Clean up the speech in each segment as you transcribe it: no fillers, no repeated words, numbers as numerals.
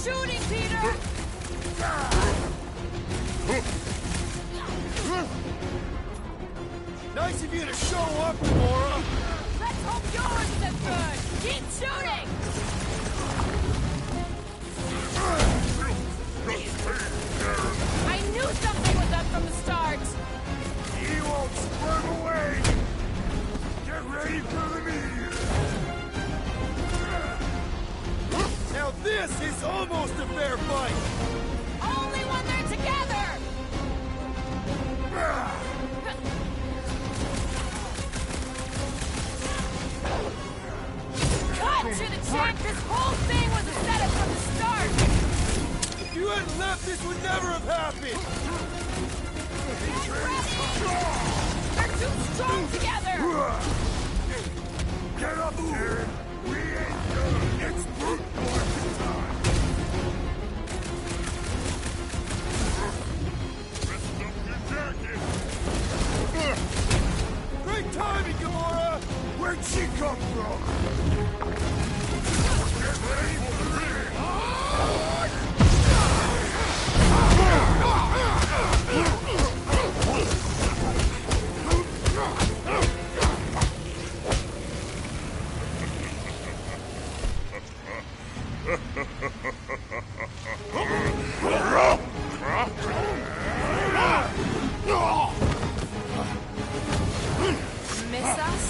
shooting, Peter! Nice of you to show up, Laura! Let's hope yours isn't good! Keep shooting! I knew something was up from the start! He won't swerve away! Get ready for the meteor! Now this is almost a fair fight! Only when they're together! Cut to the check! This whole thing was a setup from the start! If you hadn't left, this would never have happened! Get ready! They're too strong together! Get up here! We ain't done! It's brute force time! Listen up your jacket! Great timing, Gamora! Where'd she come from? Get ready for the ring! Miss us?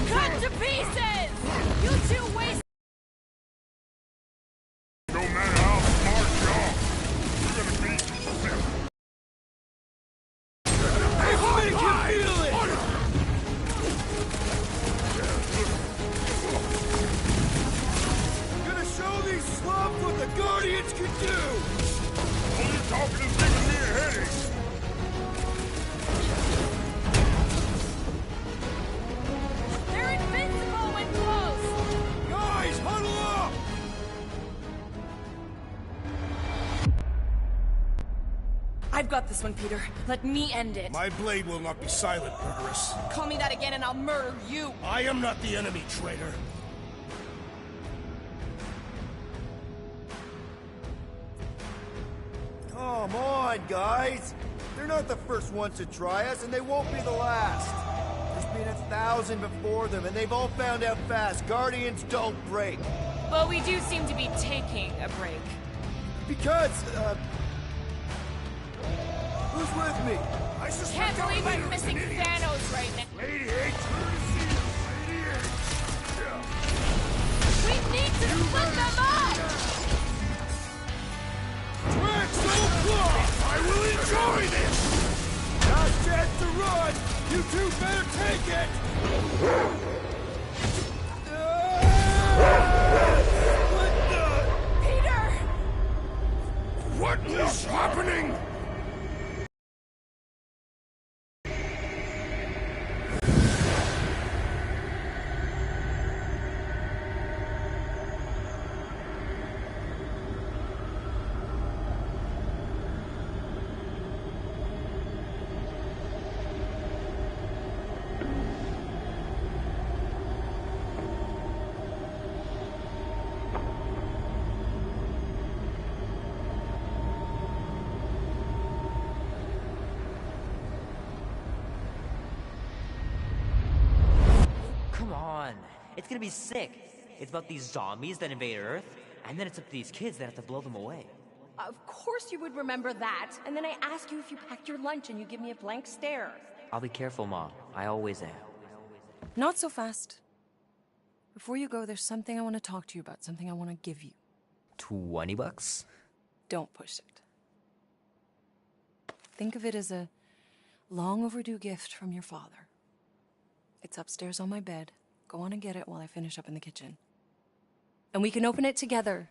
Cut to pieces! You two waste. No matter how smart you are, you're gonna be... Everybody can feel it! Gonna show these slobs what the Guardians can do! All you talking is giving me a headache! They're invincible when close! Guys, huddle up! I've got this one, Peter. Let me end it. My blade will not be silent, murderess. Call me that again and I'll murder you. I am not the enemy, traitor. Come on, guys! They're not the first ones to try us, and they won't be the last. There's been 1,000 before them, and they've all found out fast. Guardians don't break. Well, we do seem to be taking a break. Because, who's with me? I suspect Can't believe our I'm leader's missing an idiot. Thanos right now. Lady H, Lady H. We need to split them up! Drax, don't block! I will enjoy this! Last chance to run! You two better take it! Peter! What is happening? Come on. It's gonna be sick. It's about these zombies that invade Earth, and then it's up to these kids that have to blow them away. Of course you would remember that. And then I ask you if you packed your lunch and you give me a blank stare. I'll be careful, Mom. I always am. Not so fast. Before you go, there's something I want to talk to you about, something I want to give you. $20? Don't push it. Think of it as a long overdue gift from your father. It's upstairs on my bed. Go on and get it while I finish up in the kitchen. And we can open it together.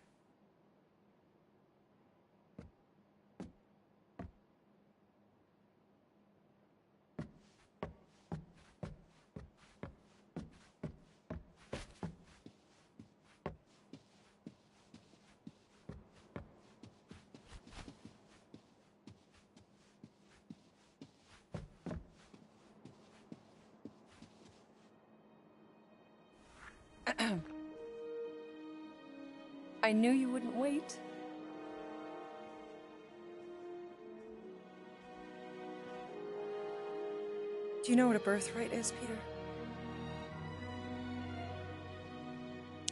I knew you wouldn't wait. Do you know what a birthright is, Peter?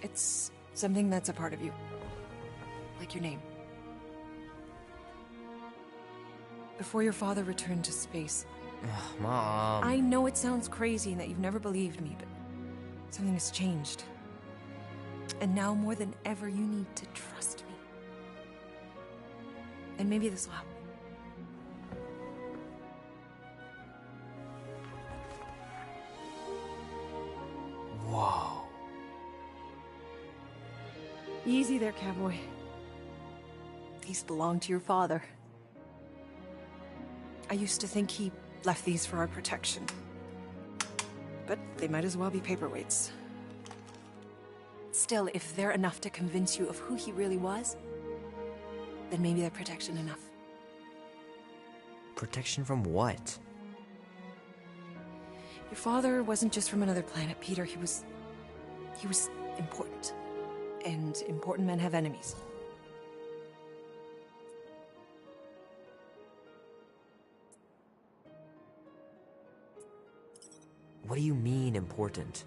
It's something that's a part of you. Like your name. Before your father returned to space... Ugh, Mom... I know it sounds crazy and that you've never believed me, but something has changed. And now more than ever, you need to trust me. And maybe this will help. Whoa. Easy there, cowboy. These belong to your father. I used to think he left these for our protection. But they might as well be paperweights. Still, if they're enough to convince you of who he really was, then maybe they're protection enough. Protection from what? Your father wasn't just from another planet, Peter. He was important. And important men have enemies. What do you mean, important?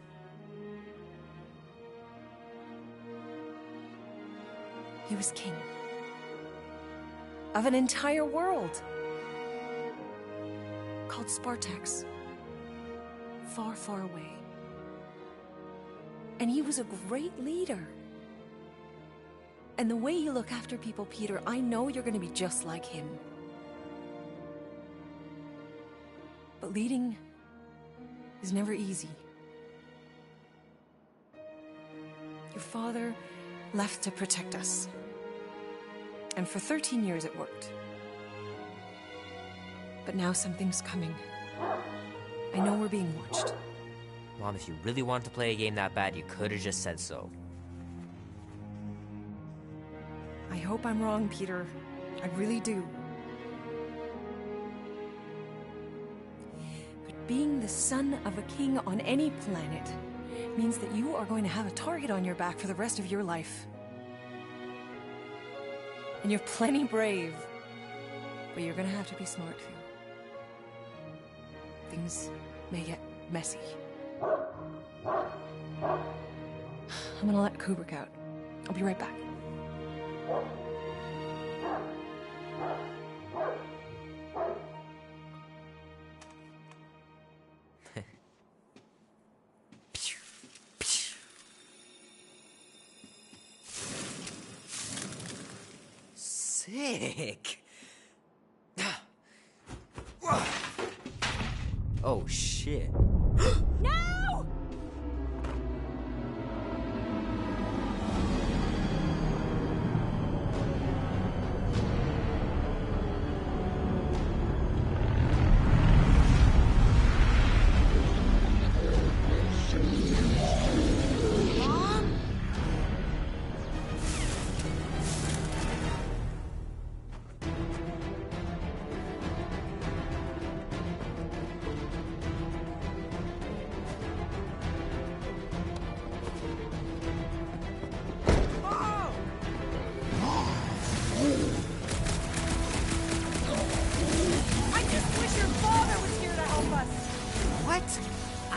He was king. Of an entire world. Called Spartax. Far, far away. And he was a great leader. And the way you look after people, Peter, I know you're going to be just like him. But leading is never easy. Your father left to protect us. And for 13 years it worked. But now something's coming. I know we're being watched. Mom, if you really wanted to play a game that bad, you could have just said so. I hope I'm wrong, Peter. I really do. But being the son of a king on any planet means that you are going to have a target on your back for the rest of your life. And you're plenty brave, but you're gonna have to be smart too. Things may get messy. I'm gonna let Kubrick out. I'll be right back. Sick. Oh shit. No!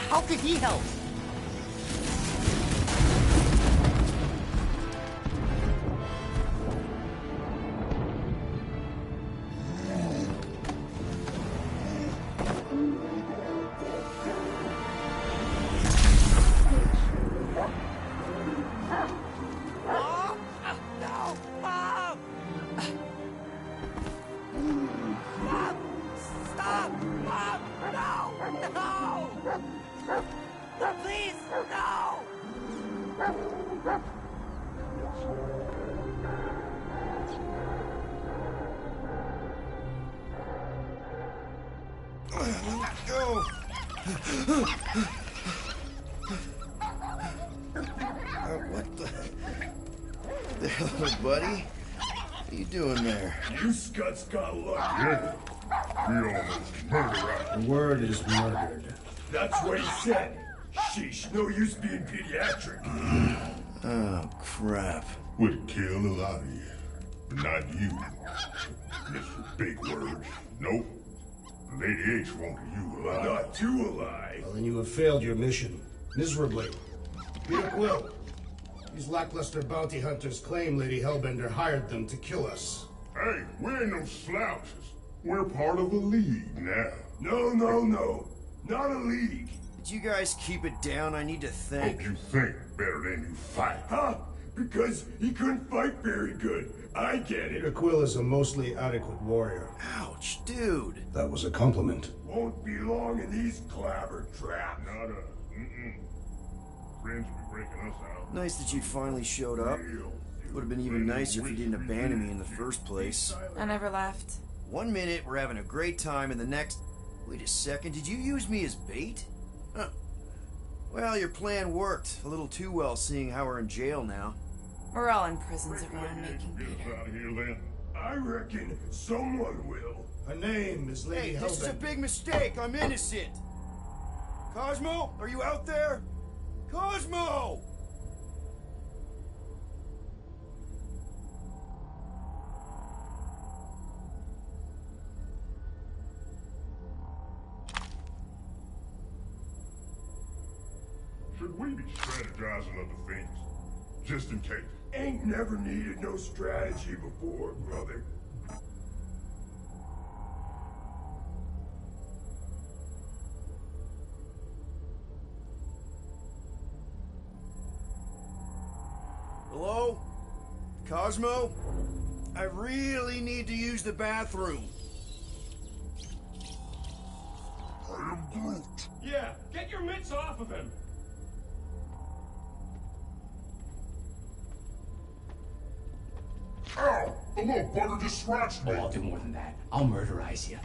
How could he help? What the hell, buddy? What are you doing there? You scuts got lucky. We almost murdered. The word is murdered. That's what he said. Sheesh, no use being pediatric. Oh, crap. Would kill a lot of you. But not you. Mr. Big Words. Nope. Lady H wanted you alive. Not too alive. Well, then you have failed your mission. Miserably. Peter Quill. These lackluster bounty hunters claim Lady Hellbender hired them to kill us. Hey, we ain't no slouches. We're part of a league now. No, no, no. Not a league. Did you guys keep it down? I need to think. Hope you think better than you fight. Huh? Because he couldn't fight very good. I get Peter it. Quill is a mostly adequate warrior. Ouch, dude. That was a compliment. Won't be long in these clabber traps. Not us. Friends will be breaking us out. Nice that you finally showed up. Would have been even nicer if you didn't abandon me in the first place. I never left. 1 minute, we're having a great time, and the next... Wait a second, did you use me as bait? Huh. Well, your plan worked. A little too well, seeing how we're in jail now. We're all in prisons of our own making, Get us Peter. out of here then. I reckon someone will. Her name is Lady Hey, this is a Hellbender. big mistake. I'm innocent. Cosmo, are you out there? Cosmo! Should we be strategizing other things? Just in case. Ain't never needed no strategy before, brother. Hello? Cosmo? I really need to use the bathroom. I am Groot. Yeah, get your mitts off of him! Ow! The little bugger just scratched me. Oh, I'll do more than that. I'll murderize you.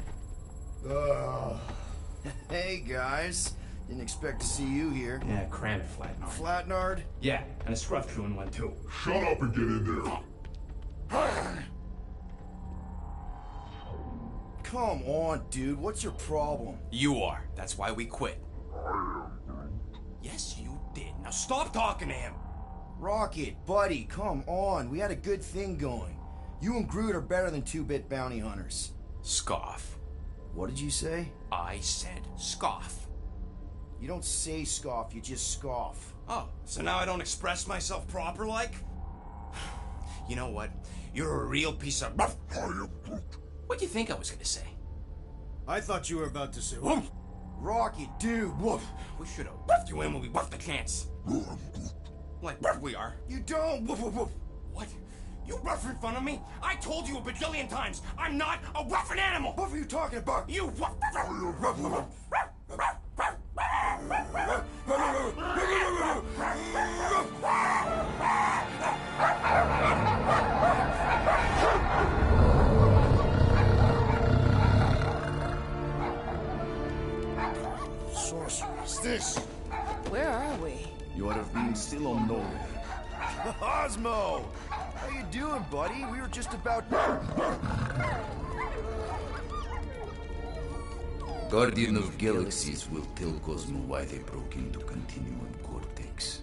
Hey, guys. Didn't expect to see you here. Yeah, cram it, Flatnard. Flatnard? Yeah, and a scruff chewing one too. Shut up and get in there. Come on, dude. What's your problem? You are. That's why we quit. Yes, you did. Now stop talking to him. Rocket, buddy, come on. We had a good thing going. You and Groot are better than two-bit bounty hunters. Scoff. What did you say? I said scoff. You don't say scoff, you just scoff. Oh, so now I don't express myself proper like? You know what? You're a real piece of... What do you think I was gonna say? I thought you were about to say, Woof. Rocket, dude, woof. We should have woofed you in when we woofed the chance. Like woof we are. You don't, woof, woof, woof. What? You rough in front of me? I told you a bajillion times, I'm not a rough animal! What are you talking about? You woof! Sorceress, this. Where are we? You have been still on nowhere. Cosmo! How you doing, buddy? We were just about... Guardian of Galaxies will tell Cosmo why they broke into Continuum Cortex.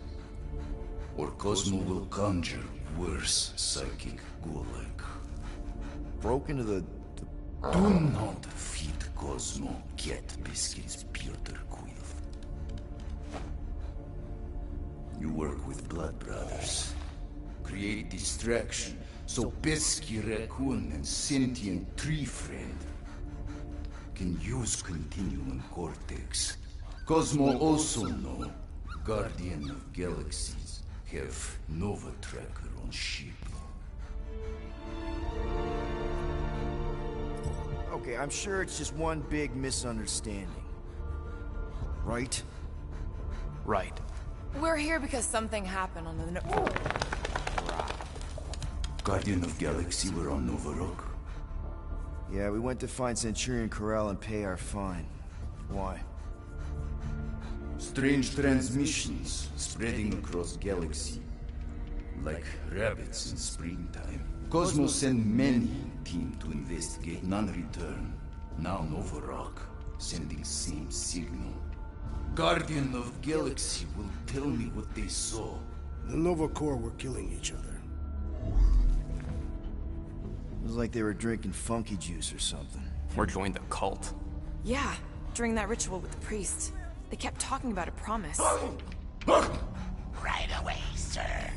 Or Cosmo will conjure worse psychic gulag. Broke into the... Do not feed Cosmo cat biscuits, Peter Quill. You work with Blood Brothers. Create distraction so Pesky Raccoon and Sentient Tree Friend can use Continuum Cortex. Cosmo also know Guardian of Galaxies have Nova Tracker on ship. Okay, I'm sure it's just one big misunderstanding. Right? Right. We're here because something happened on the... Guardian of Galaxy were on Nova Rock. Yeah, we went to find Centurion Corral and pay our fine. Why? Strange transmissions spreading across galaxy. Like rabbits in springtime. Cosmo sent many team to investigate, none return. Now Nova Rock, sending same signal. Guardian of Galaxy will tell me what they saw. The Nova Corps were killing each other. It was like they were drinking funky juice or something. Or joined the cult. Yeah, during that ritual with the priest. They kept talking about a promise. Right away, sir.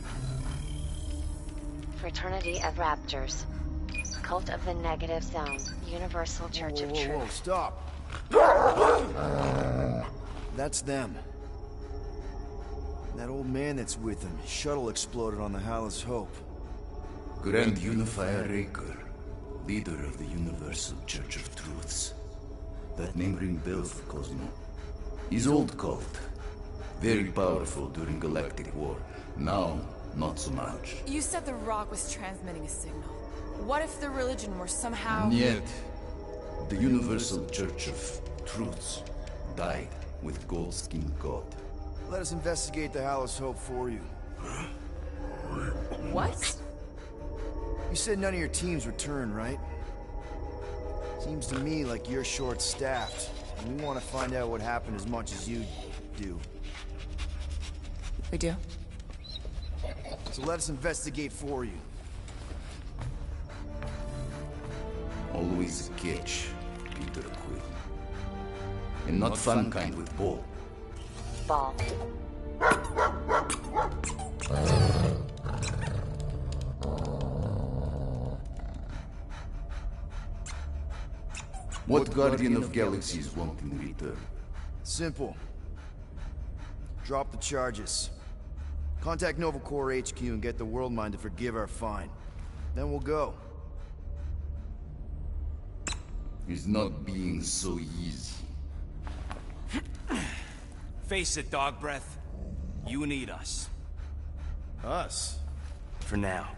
Fraternity of Raptors. Cult of the Negative Zone. Universal Church of Truth. Whoa, stop. That's them. That old man that's with them. His shuttle exploded on the Hallis Hope. Grand Unifier Raker, leader of the Universal Church of Truths. That name ring bells for Cosmo. His old cult. Very powerful during Galactic War. Now, not so much. You said the rock was transmitting a signal. What if the religion were somehow... Yet, the Universal Church of Truths died with Goldskin God. Let us investigate the Hallis Hope for you. What? You said none of your teams returned, right? Seems to me like you're short-staffed, and we want to find out what happened as much as you do. We do? So let us investigate for you. Always a catch, Peter Quill. And not fun kind with Ball. Ball. What Guardian of Galaxies want in return? Simple. Drop the charges. Contact Nova Corps HQ and get the World Mind to forgive our fine. Then we'll go. It's not being so easy. Face it, Dog Breath. You need us. Us? For now.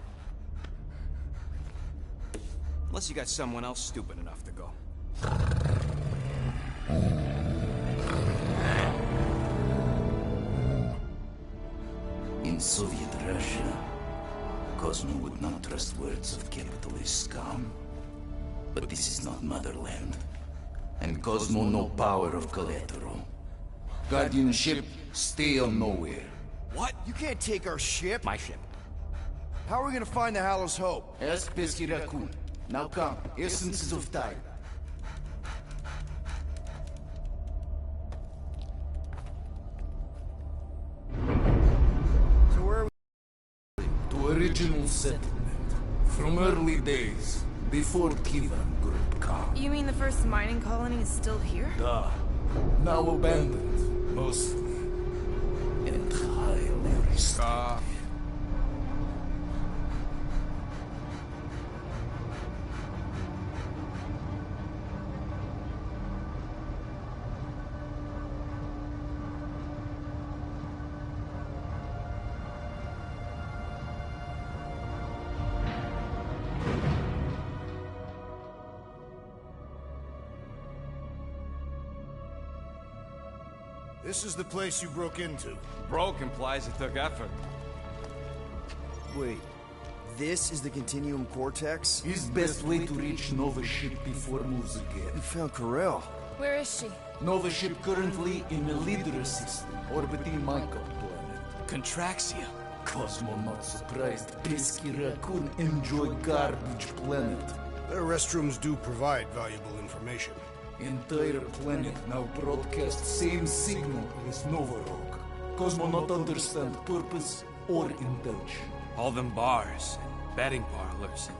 Unless you got someone else stupid enough to go. In Soviet Russia, Cosmo would not trust words of capitalist scum. But this is not motherland. And Cosmo no power of collateral. Guardianship, stay on nowhere. What? You can't take our ship? My ship. How are we gonna find the Hallis Hope? Ask Pesky Raccoon. Now come, essences of time. So where are we? To original settlement. From early days, before Kivan Group come. You mean the first mining colony is still here? Duh. Now abandoned, mostly. Entirely restored. This is the place you broke into. Broke implies it took effort. Wait, this is the Continuum Cortex? His best way to reach Nova ship before moves again. You found Karel. Where is she? Nova ship currently in a leader system, orbiting my planet. Contraxia. Cosmo not surprised. Pesky Raccoon enjoy garbage planet. Their restrooms do provide valuable information. Entire planet now broadcast same signal as Nova Rock. Cosmo not understand purpose or intention. All them bars, and betting parlors, and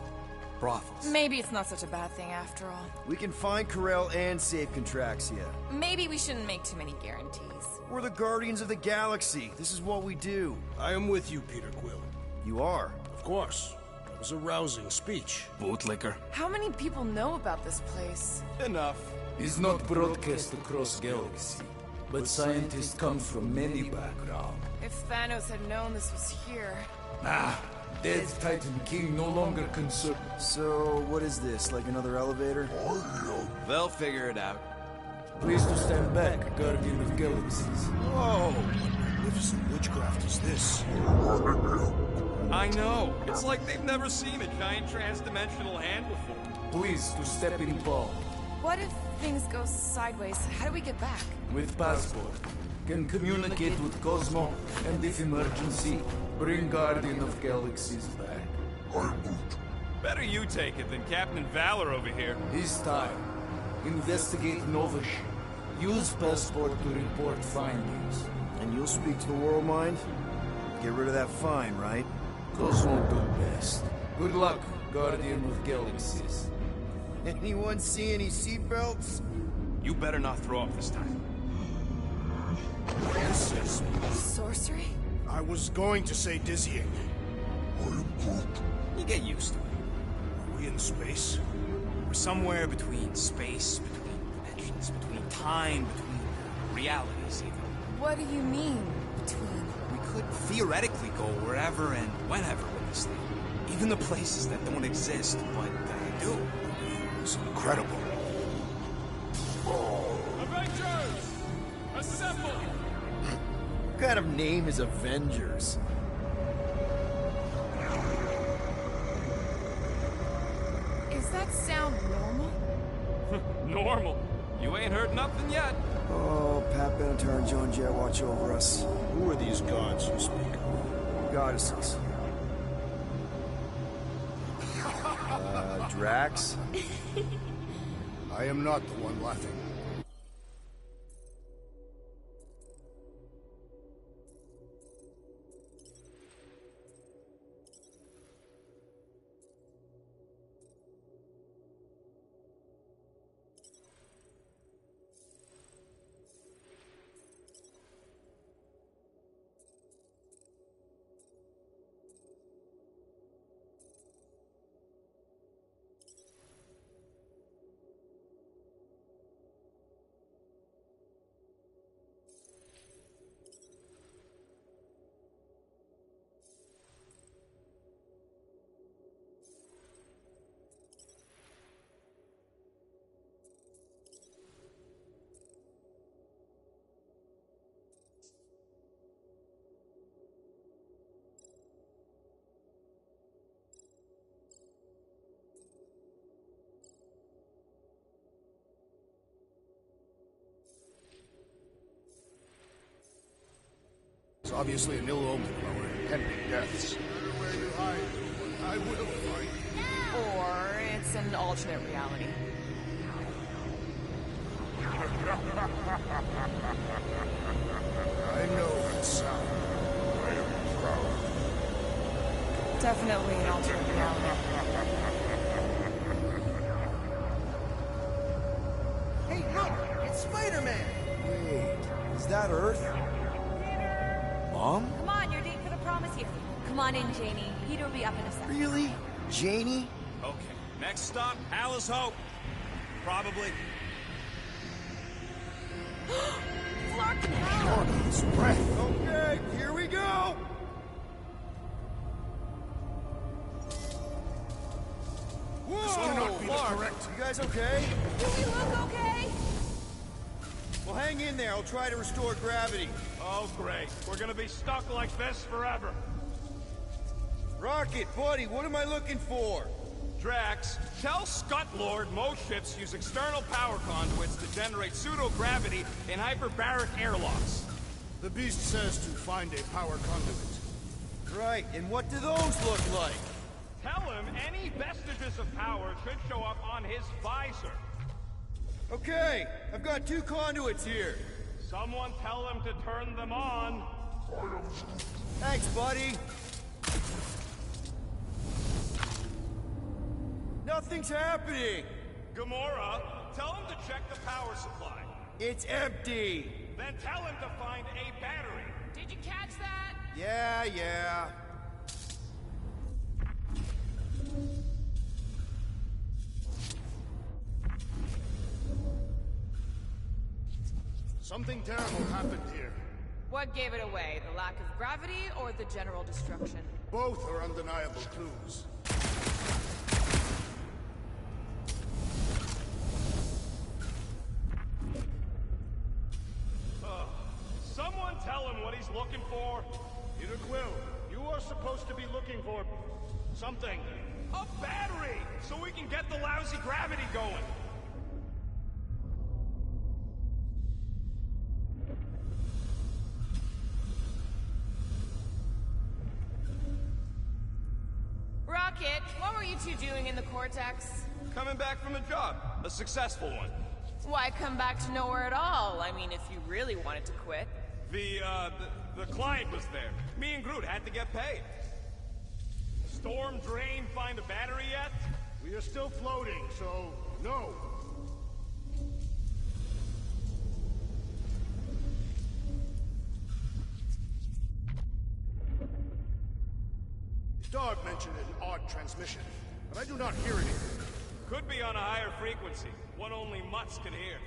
brothels. Maybe it's not such a bad thing after all. We can find Karel and save Contraxia. Maybe we shouldn't make too many guarantees. We're the Guardians of the Galaxy. This is what we do. I am with you, Peter Quill. You are? Of course. That was a rousing speech. Bootlicker. How many people know about this place? Enough. Is not broadcast across galaxy, but scientists come from many backgrounds. If Thanos had known this was here... Ah, dead Titan King no longer concerned. So, what is this, like another elevator? They'll figure it out. Please to stand back, Guardian of Galaxies. Whoa! What magnificent witchcraft is this? I know. It's like they've never seen a giant trans-dimensional hand before. Please to step in Paul. What if things go sideways, how do we get back? With passport. Can communicate with Cosmo, and if emergency, bring Guardian of Galaxies back. Better you take it than Captain Valor over here. His time. Investigate Novish. Use passport to report findings. And you'll speak to the World Mind? Get rid of that fine, right? Cosmo do best. Good luck, Guardian of Galaxies. Anyone see any seatbelts? You better not throw up this time. Francis. Sorcery? I was going to say dizzying. You get used to it. Are we in space? We're somewhere between space, between dimensions, between time, between realities even. What do you mean, between? We could theoretically go wherever and whenever with this thing. Even the places that don't exist, but do. It's incredible. Avengers! Assemble! What kind of name is Avengers? Is that sound normal? Normal. You ain't heard nothing yet. Oh, Pat Benatar and John Jett watch over us. Who are these gods you speak of? Goddesses. Drax? I am not the one laughing. It's obviously an ill omen while we're pending deaths. Where you hide, I will find you. Or it's an alternate reality. I know that sound. I am proud. Definitely an alternate reality. Hey, look! It's Spider-Man! Wait, is that Earth? Mom? Come on, your date for the prom is here. Come on in, Janie. Peter will be up in a second. Really? Janie? Okay, next stop, Alice Hope. Probably. Flarkin' hell! His breath. Okay, here we go! Whoa! This cannot be the correct. You guys okay? Do we look okay? Well, hang in there. I'll try to restore gravity. Oh, great. We're gonna be stuck like this forever. Rocket, buddy, what am I looking for? Drax, tell Scutlord most ships use external power conduits to generate pseudo-gravity in hyperbaric airlocks. The Beast says to find a power conduit. Right, and what do those look like? Tell him any vestiges of power should show up on his visor. Okay, I've got 2 conduits here. Someone tell him to turn them on. Thanks, buddy. Nothing's happening. Gamora, tell him to check the power supply. It's empty. Then tell him to find a battery. Did you catch that? Yeah. Something terrible happened here. What gave it away? The lack of gravity or the general destruction? Both are undeniable clues. Someone tell him what he's looking for. Peter Quill, you are supposed to be looking for something. A battery! So we can get the lousy gravity going. what were you two doing in the Cortex? Coming back from a job. A successful one. Why come back to nowhere at all? I mean, if you really wanted to quit. The client was there. Me and Groot had to get paid. Storm drain find a battery yet? We are still floating, so no. The dog mentioned an odd transmission, but I do not hear anything. Could be on a higher frequency, one only mutts can hear.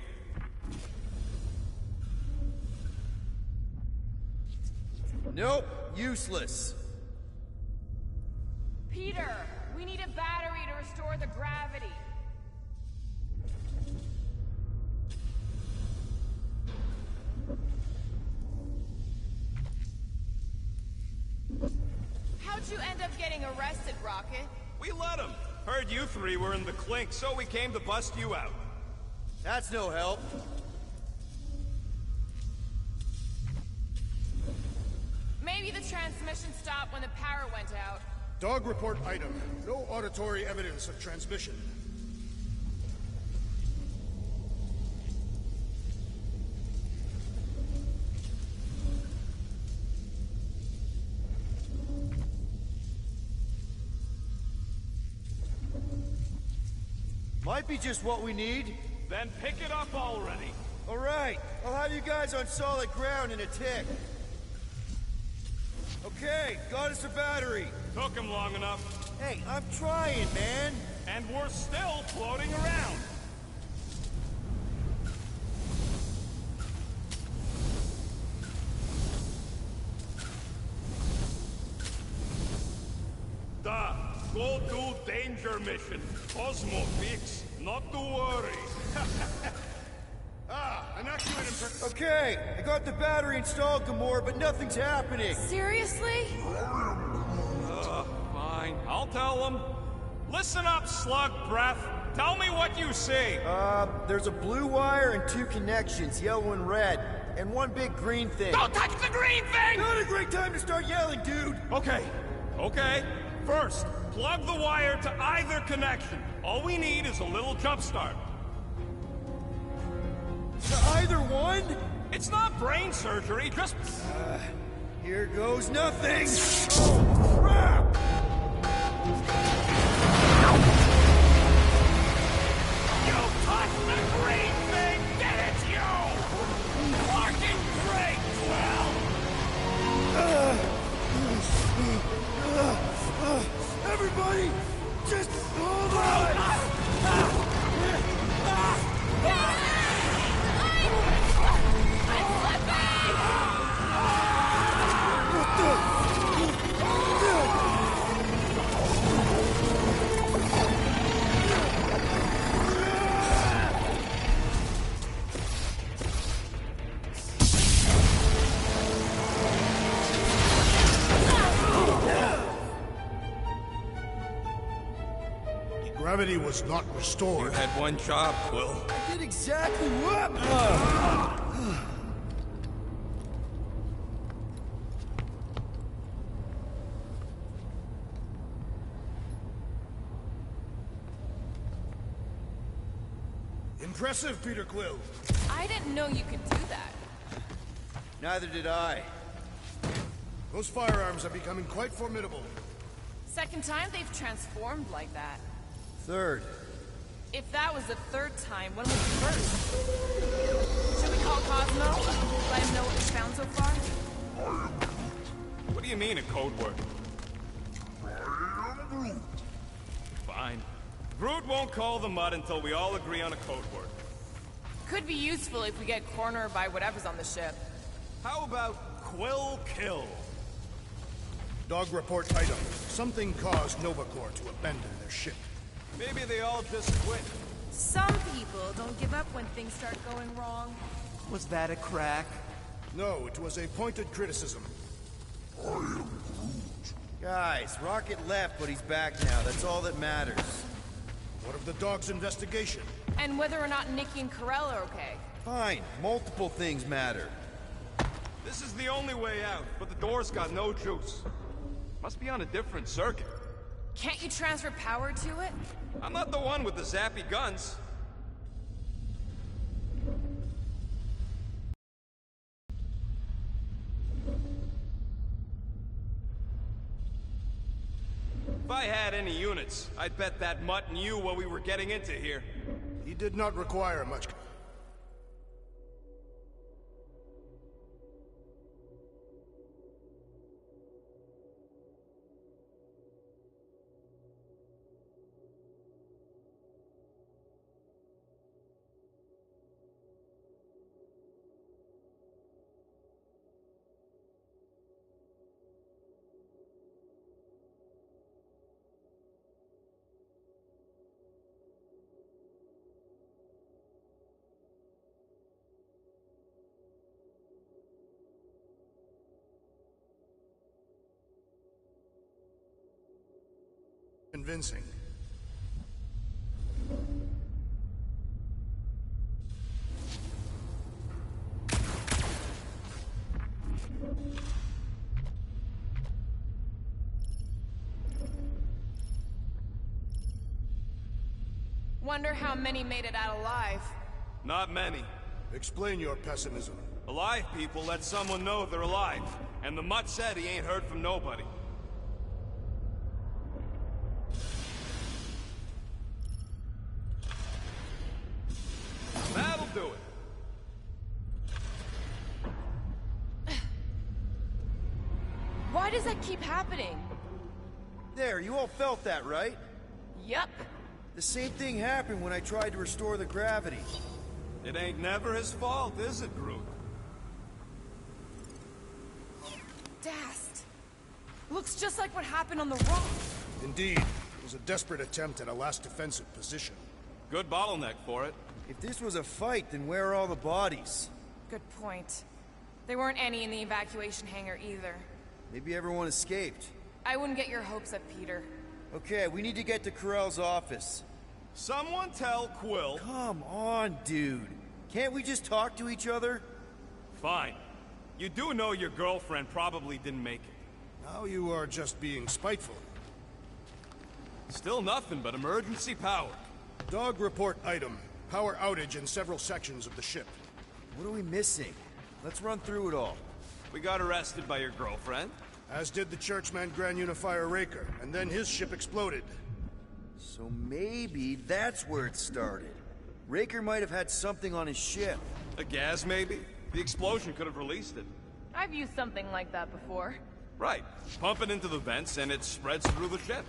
Nope, useless. Peter, we need a battery to restore the gravity. How'd you end up getting arrested, Rocket? We let him. Heard you three were in the clink, so we came to bust you out. That's no help. Maybe the transmission stopped when the power went out. Dog report item. No auditory evidence of transmission. Might be just what we need. Then pick it up already. All right, I'll have you guys on solid ground in a tick. Okay, got us a battery. Took him long enough. Hey, I'm trying, man. And we're still floating around. Da, go do danger mission. Cosmo fix, not to worry. Inoculated. Okay, I got the battery installed, Gamora, but nothing's happening. Seriously? Fine, I'll tell them. Listen up, slug breath. Tell me what you see. There's a blue wire and two connections, yellow and red, and one big green thing. Don't touch the green thing! Not a great time to start yelling, dude! Okay. First, plug the wire to either connection. All we need is a little jump start. To either one? It's not brain surgery, just... Here goes nothing! Oh, crap! You touched the green thing! Get it, you! Fucking great, Quill! Everybody, just hold on! Gravity was not restored. You had one job, Quill. I did exactly what? Impressive, Peter Quill. I didn't know you could do that. Neither did I. Those firearms are becoming quite formidable. Second time they've transformed like that. Third. If that was the third time, when was the first? Should we call Cosmo? Let him know what we found so far? What do you mean, a code word? Fine. Groot won't call the mud until we all agree on a code word. Could be useful if we get cornered by whatever's on the ship. How about Quill Kill? Dog report item. Something caused Nova Corps to abandon their ship. Maybe they all just quit. Some people don't give up when things start going wrong. Was that a crack? No, it was a pointed criticism. Guys, Rocket left, but he's back now. That's all that matters. What of the dog's investigation? And whether or not Nikki and Karel are okay. Fine. Multiple things matter. This is the only way out, but the door's got no juice. Must be on a different circuit. Can't you transfer power to it? I'm not the one with the zappy guns. If I had any units, I'd bet that mutt knew what we were getting into here. He did not require much. Convincing. Wonder how many made it out alive. Not many. Explain your pessimism. Alive people let someone know they're alive. And the mutt said he ain't heard from nobody. That'll do it. Why does that keep happening? There, you all felt that, right? Yup. The same thing happened when I tried to restore the gravity. It ain't never his fault, is it, Groot? Dast. Looks just like what happened on the rock. Indeed. It was a desperate attempt at a last defensive position. Good bottleneck for it. If this was a fight, then where are all the bodies? Good point. There weren't any in the evacuation hangar either. Maybe everyone escaped. I wouldn't get your hopes up, Peter. Okay, we need to get to Corell's office. Someone tell Quill. Come on, dude. Can't we just talk to each other? Fine. You do know your girlfriend probably didn't make it. Now you are just being spiteful. Still nothing but emergency power. Dog report item. Power outage in several sections of the ship. What are we missing? Let's run through it all. We got arrested by your girlfriend. As did the churchman Grand Unifier Raker, and then his ship exploded. So maybe that's where it started. Raker might have had something on his ship. A gas, maybe? The explosion could have released it. I've used something like that before. Right. Pump it into the vents and it spreads through the ship.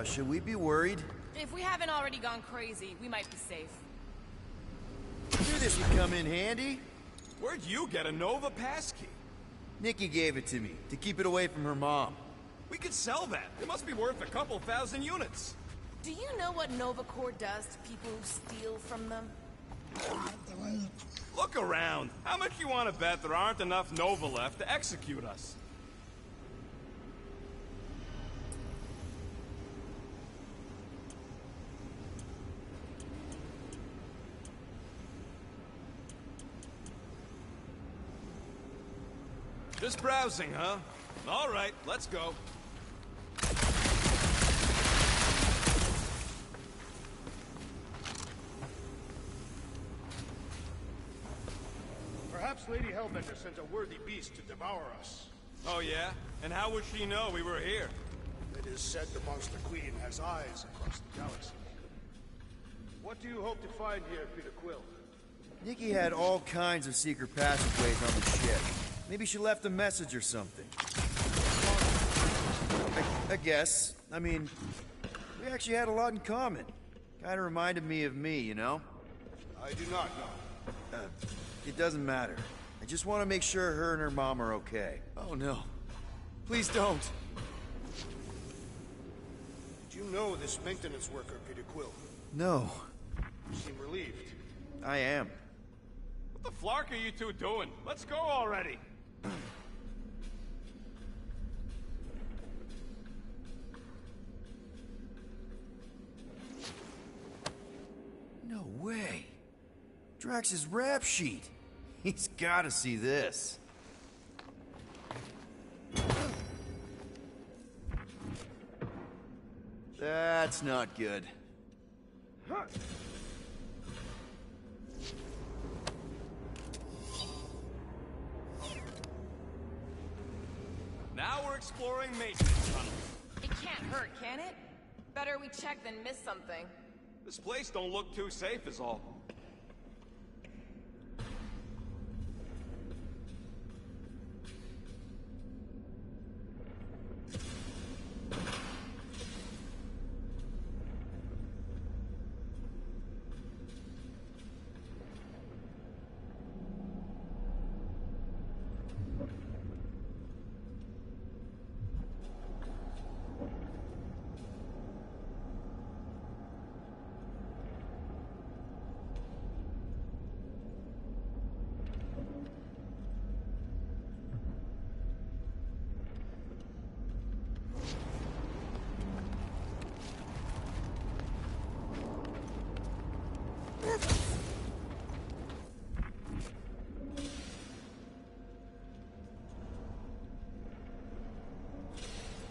Should we be worried? If we haven't already gone crazy, we might be safe. Knew this would come in handy. Where'd you get a Nova passkey? Nikki gave it to me, to keep it away from her mom. We could sell that. It must be worth a couple thousand units. Do you know what Nova Corps does to people who steal from them? Look around. How much you want to bet there aren't enough Nova left to execute us? Just browsing, huh? All right, let's go. Perhaps Lady Hellbender sent a worthy beast to devour us. Oh yeah? And how would she know we were here? It is said the Monster Queen has eyes across the galaxy. What do you hope to find here, Peter Quill? Nikki had all kinds of secret passageways on the ship. Maybe she left a message or something. I guess. I mean, we actually had a lot in common. Kinda reminded me of me, you know? I do not know. It doesn't matter. I just want to make sure her and her mom are okay. Oh no. Please don't. Do you know this maintenance worker, Peter Quill? No. You seem relieved. I am. What the flark are you two doing? Let's go already. No way. Drax's rap sheet. He's gotta see this. That's not good. Now we're exploring maintenance tunnels. It can't hurt, can it? Better we check than miss something. This place don't look too safe is all.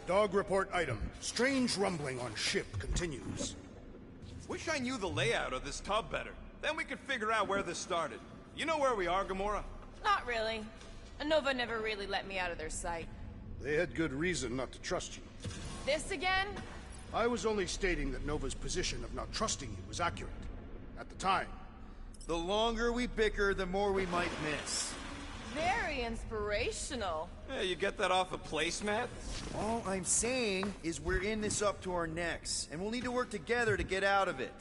Dog report item. Strange rumbling on ship continues. Wish I knew the layout of this tub better. Then we could figure out where this started. You know where we are, Gamora? Not really. Nova never really let me out of their sight. They had good reason not to trust you. This again? I was only stating that Nova's position of not trusting you was accurate. At the time. The longer we bicker, the more we might miss. Very inspirational. Yeah, you get that off a placemat? All I'm saying is we're in this up to our necks, and we'll need to work together to get out of it.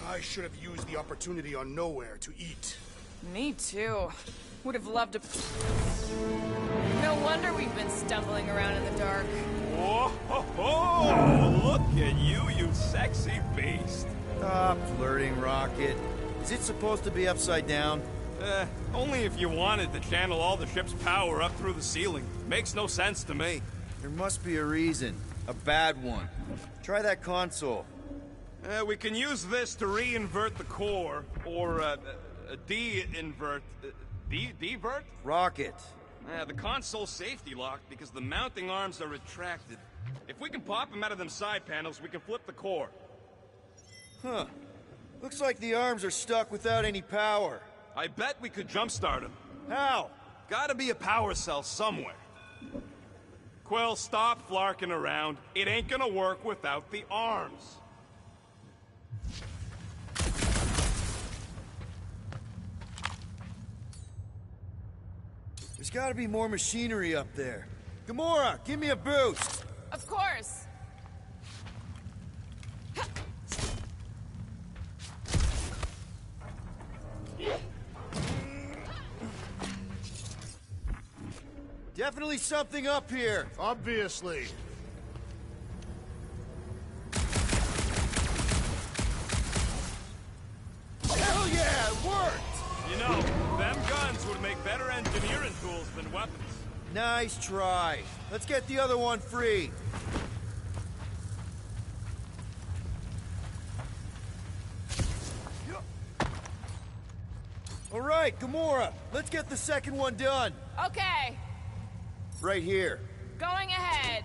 I should have used the opportunity on Nowhere to eat. Me too. Would have loved to... No wonder we've been stumbling around in the dark. Whoa, ho, ho! Look at you, you sexy beast. Stop flirting, Rocket. Is it supposed to be upside down? Only if you wanted to channel all the ship's power up through the ceiling. Makes no sense to me. There must be a reason. A bad one. Try that console. We can use this to re-invert the core, or, de-invert... Divert? Rocket. The console's safety locked because the mounting arms are retracted. If we can pop them out of them side panels, we can flip the core. Huh. Looks like the arms are stuck without any power. I bet we could jumpstart them. How? Gotta be a power cell somewhere. Quill, stop flarking around. It ain't gonna work without the arms. There's gotta be more machinery up there. Gamora, give me a boost! Of course! Definitely something up here. Obviously. Hell yeah, it worked! You know, them guns would make better engineering tools than weapons. Nice try. Let's get the other one free. All right, Gamora, let's get the second one done. Okay. Right here. Going ahead.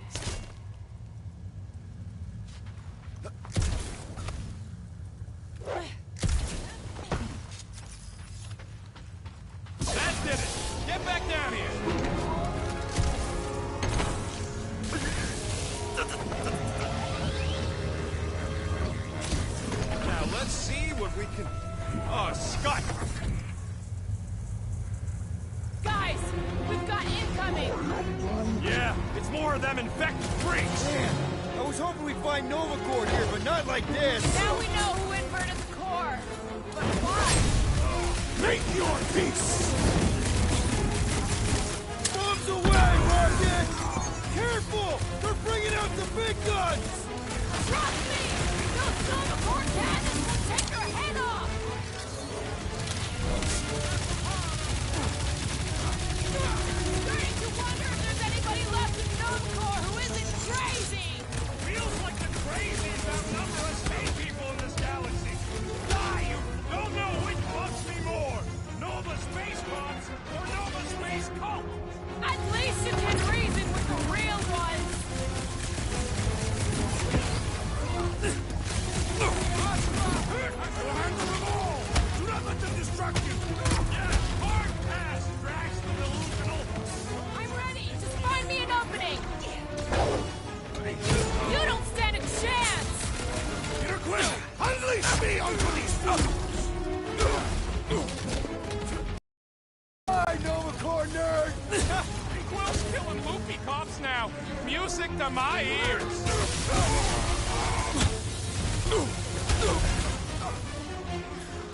That did it! Get back down here! Now let's see what we can... Oh, Scott! Guys, we've got incoming! Yeah, it's more of them infected freaks! Man, I was hoping we'd find Nova Corps here, but not like this! Now we know who inverted the core! But why? Make your peace! Bombs away, Rocket! Careful! They're bringing out the big guns! Trust me! Those Nova Corps cannons will take your head off! Starting to wonder if there's anybody left in Nova Corps who isn't crazy! Feels like the crazies outnumber us space people in this galaxy! Die! You don't know which bugs me more! Nova Space Bots or Nova Space Cult! At least you can reason with Quill's killing loopy cops now. Music to my ears.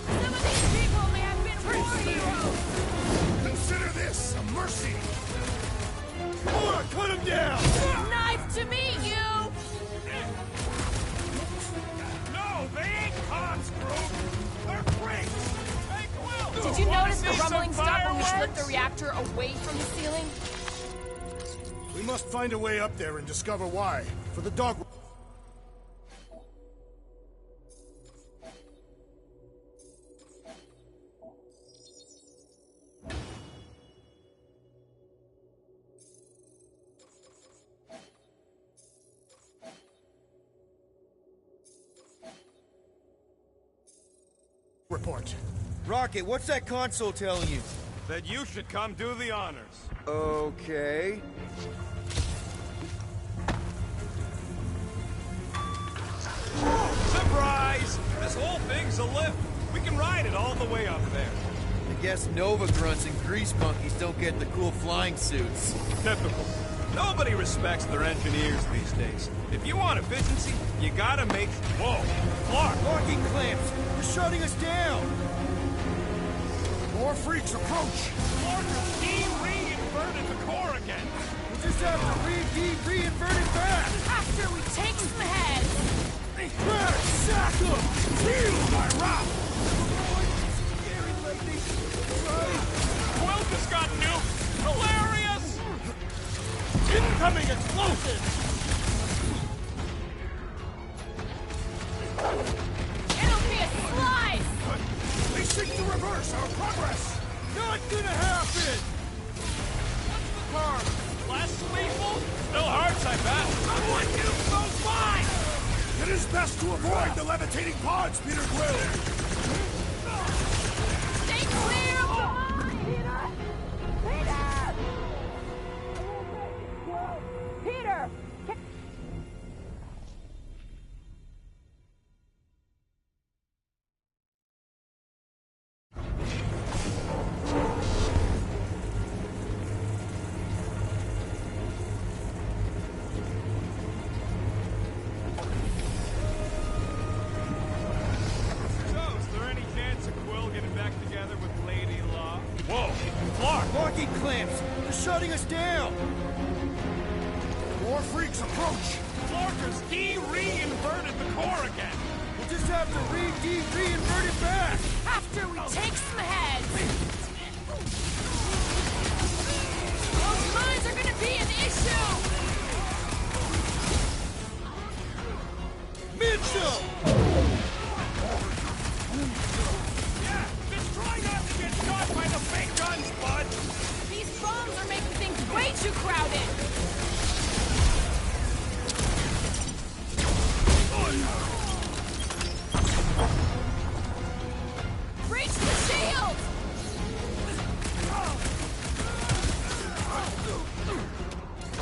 Some of these people may have been war heroes. Consider this a mercy. Come on, cut him down! Nice to meet you. No, they ain't cops, Groot. They're freaks. Hey, Quill! Did you wanna notice the see some rumbling stop when we fireworks? flipped the reactor away from the ceiling? We must find a way up there and discover why. For the dog... report. Rocket, what's that console telling you? That you should come do the honors. Okay. Surprise! This whole thing's a lift. We can ride it all the way up there. I guess Nova grunts and grease monkeys don't get the cool flying suits. Typical. Nobody respects their engineers these days. If you want efficiency, you gotta make... Whoa! Clark! Locking clamps! They're shutting us down! More freaks approach! Clark has de-reinverted the core again! We'll just have to re-invert it back! After we take some heads! Red, sack them! Heal my wrath! Scary lately. Quill just got nuked! Hilarious! Incoming explosive! It'll be a slice! They seek to reverse our progress! Not gonna happen! What's the term? Less lethal? Still hurts, I bet. Someone use those mines! It is best to avoid the levitating pods, Peter Quill! Stay clear of the mine! Peter! Peter! So, is there any chance of Quill getting back together with Lady Law? Whoa! Clark! Locking clamps! They're shutting us down! More freaks approach! Clark has de-reinverted the core again! We'll just have to re-invert it back! After we take some heads! Those mines are gonna be an issue! Mitchell! Yeah, just try not to get shot by the fake guns, bud! These bombs are making things way too crowded! Breach the shield!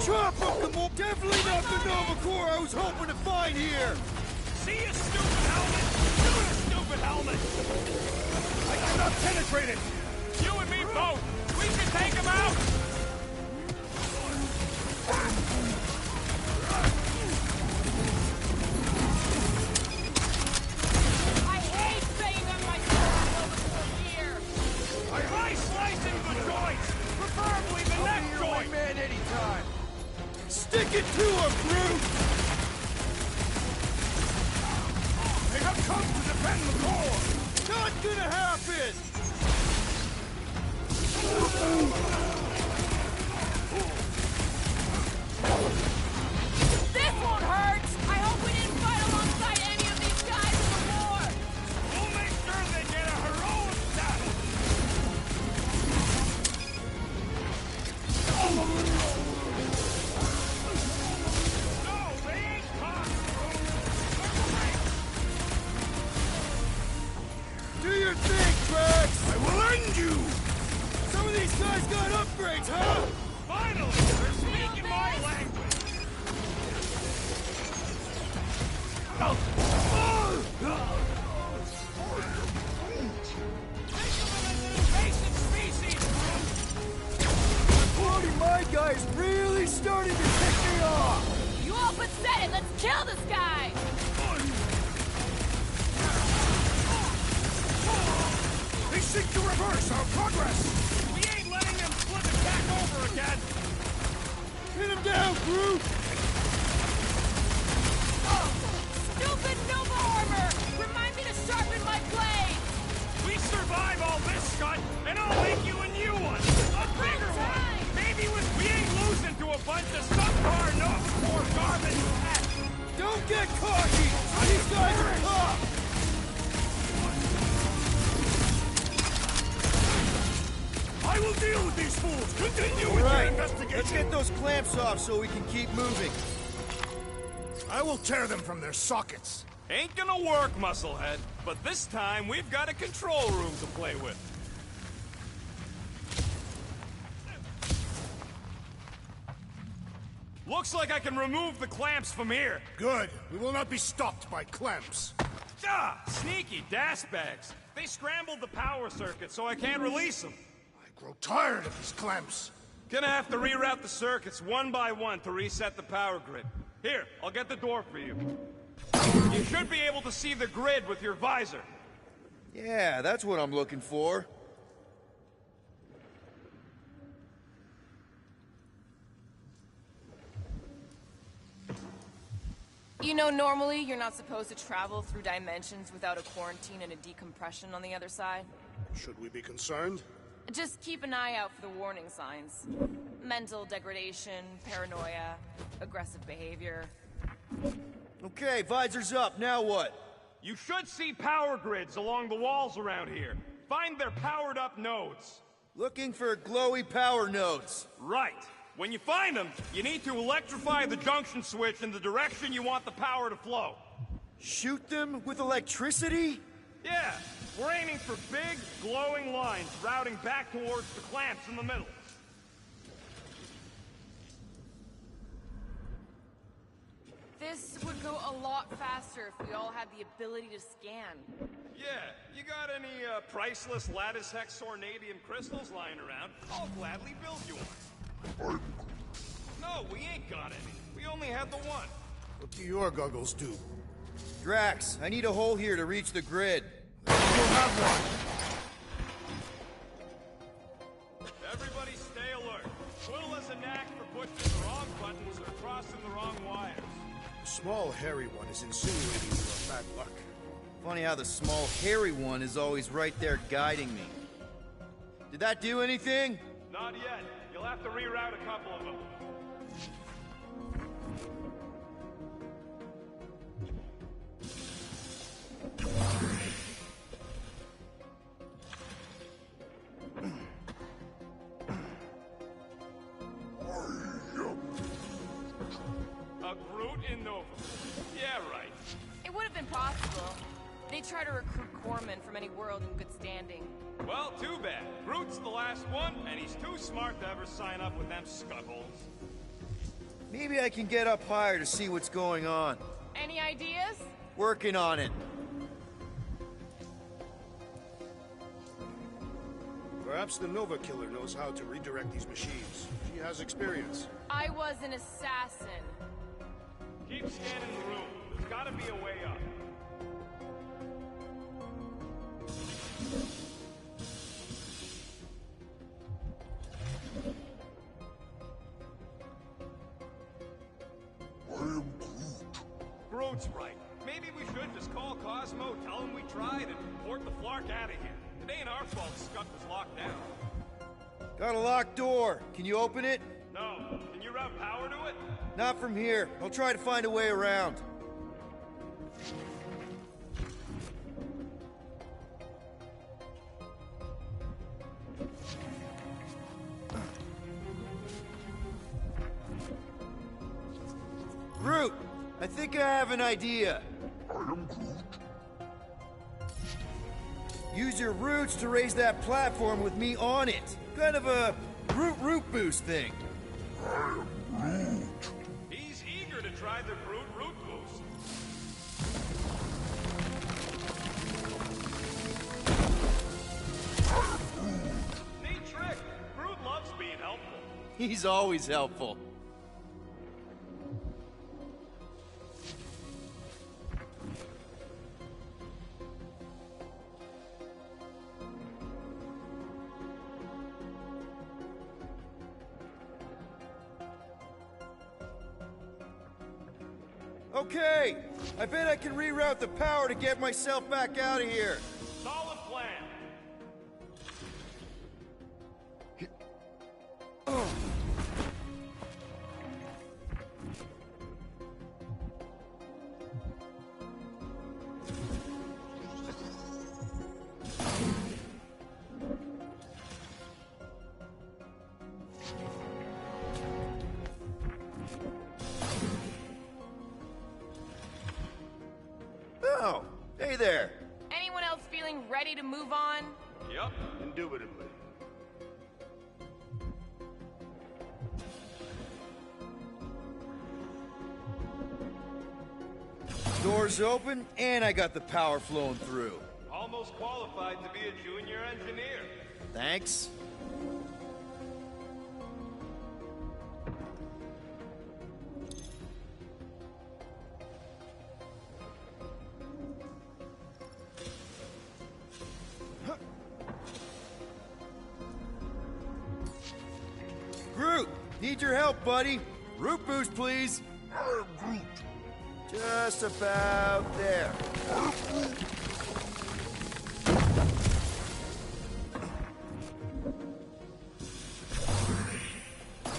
Chop up the more... Definitely not the Nova Corps I was hoping to find here! See you, stupid helmet! Shoot a stupid helmet! I cannot penetrate it! You and me both! We can take him out! I hate saying I'm myself over here! I slice into the joints! Preferably the neck joint! Man anytime! Stick it to him, Groot! They have come to defend the core! Not gonna happen! This won't hurt! I hope we didn't fight alongside any of these guys in the war! We'll make sure they get a heroic death! No, they ain't cops! Do your thing, Drax! I will end you! Some of these guys got upgrades, huh? Finally! They're speaking my language! Think of them as an invasive species, Groot! guy's really starting to tick me off! You all but said it! Let's kill this guy! They seek to reverse our progress! We ain't letting them flip it back over again! Hit him down, Groot! Stupid Nova armor! Remind me to sharpen my blade! We survive all this, Scott, and I'll make you a new one! A bigger one! Maybe we ain't losing to a bunch of subpar Nova Corps garbage! Don't get cocky! These guys are tough! I will deal with these fools! Continue with your investigation! Let's get those clamps off so we can keep moving. I will tear them from their sockets. Ain't gonna work, Musclehead. But this time, we've got a control room to play with. Looks like I can remove the clamps from here. Good. We will not be stopped by clamps. Ah! Sneaky bags. They scrambled the power circuit, so I can't release them. I grow tired of these clamps. Gonna have to reroute the circuits one by one to reset the power grid. Here, I'll get the door for you. You should be able to see the grid with your visor. Yeah, that's what I'm looking for. You know, normally you're not supposed to travel through dimensions without a quarantine and a decompression on the other side. Should we be concerned? Just keep an eye out for the warning signs. Mental degradation, paranoia, aggressive behavior. Okay, visor's up, now what? You should see power grids along the walls around here. Find their powered up nodes. Looking for glowy power nodes. Right. When you find them, you need to electrify the junction switch in the direction you want the power to flow. Shoot them with electricity? Yeah, we're aiming for big, glowing lines routing back towards the clamps in the middle. This would go a lot faster if we all had the ability to scan. Yeah, you got any priceless lattice hex ornadium crystals lying around? I'll gladly build you one. No, we ain't got any. We only had the one. What do your goggles do? Drax, I need a hole here to reach the grid. We'll have one. Everybody stay alert. Quill has a knack for pushing the wrong buttons or crossing the wrong wires. The small, hairy one is insinuating you are bad luck. Funny how the small, hairy one is always right there guiding me. Did that do anything? Not yet. You'll have to reroute a couple of them. A Groot in Nova. Yeah, right. It would have been possible. They try to recruit corpsmen from any world in good standing. Well, too bad. Groot's the last one, and he's too smart to ever sign up with them scuttholes. Maybe I can get up higher to see what's going on. Any ideas? Working on it. Perhaps the Nova Killer knows how to redirect these machines. She has experience. I was an assassin. Keep scanning the room. There's gotta be a way up. Groot's right. Maybe we should just call Cosmo, tell him we tried, and port the Flark out of here. It ain't our fault Scud was locked down. Got a locked door. Can you open it? No. Can you route power to it? Not from here. I'll try to find a way around. Groot! I think I have an idea. I am Groot. Use your roots to raise that platform with me on it. Kind of a root boost thing. I am Groot. He's eager to try the Groot root boost. Neat trick. Groot loves being helpful. He's always helpful. Okay, I bet I can reroute the power to get myself back out of here. Solid plan. Oh, hey there. Anyone else feeling ready to move on? Yup. Indubitably. Doors open, and I got the power flowing through. Almost qualified to be a junior engineer. Thanks. Groot, need your help, buddy. Root boost, please. I am Groot. Just about there.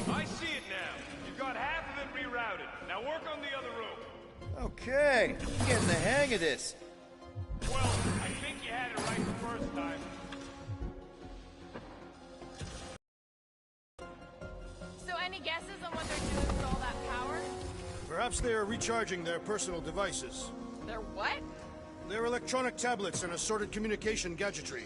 I see it now. You've got half of it rerouted. Now work on the other room. Okay, getting the hang of this. Well, I think you had it right the first time. So any guesses on what they're doing with all that power? Perhaps they are recharging their personal devices. They're what? Their electronic tablets and assorted communication gadgetry.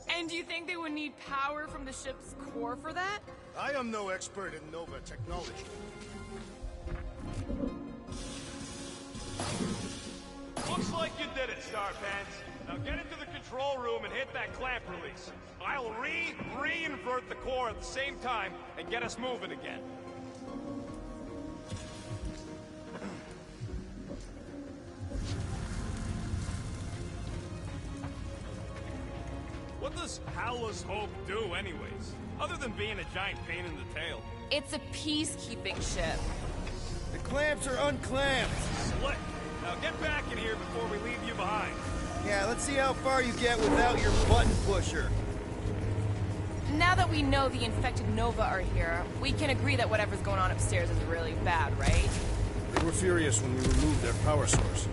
And do you think they would need power from the ship's core for that? I am no expert in Nova technology. Looks like you did it, Starpants. Now get into the control room and hit that clamp release. I'll re-invert the core at the same time and get us moving again. What does Howler's Hope do anyways? Other than being a giant pain in the tail. It's a peacekeeping ship. The clamps are unclamped. Slick. Now get back in here before we leave you behind. Yeah, let's see how far you get without your button pusher. Now that we know the infected Nova are here, we can agree that whatever's going on upstairs is really bad, right? They were furious when we removed their power source.